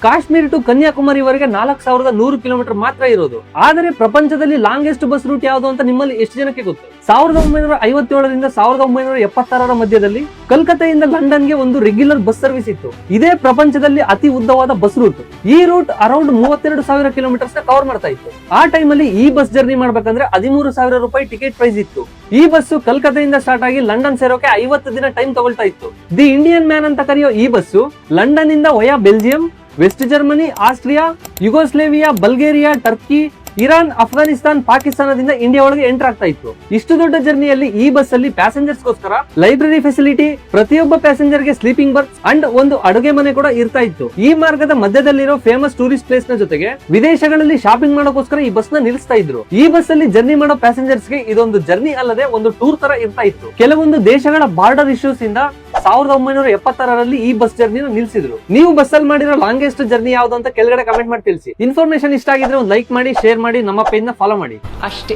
Kashmir to ಕನ್ಯಾಕುಮಾರಿವರೆಗೆ 4100 kilometre ಮಾತ್ರ ಇರೋದು. ಆದರೆ ಪ್ರಪಂಚದಲ್ಲಿ ಲಾಂಗೆಸ್ಟ್ ಬಸ್ ರೂಟ್ ಯಾವುದು ಅಂತ ನಿಮ್ಮಲ್ಲಿ ಎಷ್ಟು ಜನಕ್ಕೆ ಗೊತ್ತು? 1957ರಿಂದ 1976 ಮಧ್ಯದಲ್ಲಿ ಕಲ್ಕತ್ತೆಯಿಂದ ಲಂಡನ್ಗೆ ಒಂದು ರೆಗ್ಯುಲರ್ ಬಸ್ ಸರ್ವಿಸ್ ಇತ್ತು. ಇದೇ ಪ್ರಪಂಚದಲ್ಲಿ ಅತಿ ಉದ್ದವಾದ ಬಸ್ ರೂಟ್. ಈ ರೂಟ್ ಅರೌಂಡ್ 32,000 ಕಿಲೋಮೀಟರ್ಸ್ ಕವರ್ ಮಾಡ್ತಾ ಇತ್ತು. ಆ ಟೈಮಲ್ಲಿ ಈ ಬಸ್ ಜರ್ನಿ ಮಾಡ್ಬೇಕಂದ್ರೆ 13,000 ರೂಪಾಯಿ ಟಿಕೆಟ್ ಪ್ರೈಸ್ ಇತ್ತು. ಈ ಬಸ್ ಕಲ್ಕತ್ತೆಯಿಂದ ಸ್ಟಾರ್ಟ್ ಆಗಿ ಲಂಡನ್ ಸೇರೋಕೆ 50 ದಿನ ಟೈಮ್ ತಗೊಳ್ತಾ ಇತ್ತು. ದಿ ಇಂಡಿಯನ್ ಮ್ಯಾನ್ ಅಂತ ಕರೆಯೋ ಈ ಬಸ್ಸು ಲಂಡನ್ ಇಂದ via Belgium, West Germany, Austria, Yugoslavia, Bulgaria, Turkey, Iran, Afghanistan, ಪಾಕಿಸ್ತಾನದಿಂದ ಇಂಡಿಯಾ ಒಳಗೆ ಎಂಟರ್ ಆಗ್ತಾ ಇತ್ತು. ಇಷ್ಟು ದೊಡ್ಡ ಜರ್ನಿಯಲ್ಲಿ ಈ ಬಸ್ ಅಲ್ಲಿ ಪ್ಯಾಸೆಂಜರ್ಸ್ ಗೋಸ್ಕರ ಲೈಬ್ರರಿ ಫೆಸಿಲಿಟಿ, ಪ್ರತಿಯೊಬ್ಬ ಪ್ಯಾಸೆಂಜರ್ ಗೆ ಸ್ಲೀಪಿಂಗ್ ಬರ್ತ್ ಅಂಡ್ ಒಂದು ಅಡುಗೆ ಮನೆ ಕೂಡ ಇರ್ತಾ ಇತ್ತು. ಈ ಮಾರ್ಗದ ಮಧ್ಯದಲ್ಲಿರೋ ಫೇಮಸ್ ಟೂರಿಸ್ಟ್ ಪ್ಲೇಸ್ ನ ಜೊತೆಗೆ ವಿದೇಶಗಳಲ್ಲಿ ಶಾಪಿಂಗ್ ಮಾಡೋಕೋಸ್ಕರ ಈ ಬಸ್ ನ ನಿಲ್ಲಿಸ್ತಾ ಇದ್ರು. ಈ ಬಸ್ ಅಲ್ಲಿ ಜರ್ನಿ ಮಾಡೋ ಪ್ಯಾಸೆಂಜರ್ಸ್ ಗೆ ಇದೊಂದು ಜರ್ನಿ ಅಲ್ಲದೆ ಒಂದು ಟೂರ್ ತರ ಇರ್ತಾ ಇತ್ತು. ಕೆಲವೊಂದು ದೇಶಗಳ ಬಾರ್ಡರ್ ಇಶ್ಯೂಸ್ ಇಂದ 1976ರಲ್ಲಿ ಈ ಬಸ್ ಜರ್ನಿನ ನಿಲ್ಸಿದ್ರು. ನೀವು ಬಸ್ ಅಲ್ಲಿ ಮಾಡಿರೋ ಲಾಂಗೆಸ್ಟ್ ಜರ್ನಿ ಯಾವ್ದು ಅಂತ ಕೆಳಗಡೆ ಕಮೆಂಟ್ ಮಾಡಿ ತಿಳಿಸಿ. ಇನ್ಫಾರ್ಮೇಶನ್ ಇಷ್ಟ ಆಗಿದ್ರೆ ಒಂದು ಲೈಕ್ ಮಾಡಿ, ಶೇರ್ ಮಾಡಿ, ನಮ್ಮ ಪೇಜ್ ನ ಫಾಲೋ ಮಾಡಿ ಅಷ್ಟೇ.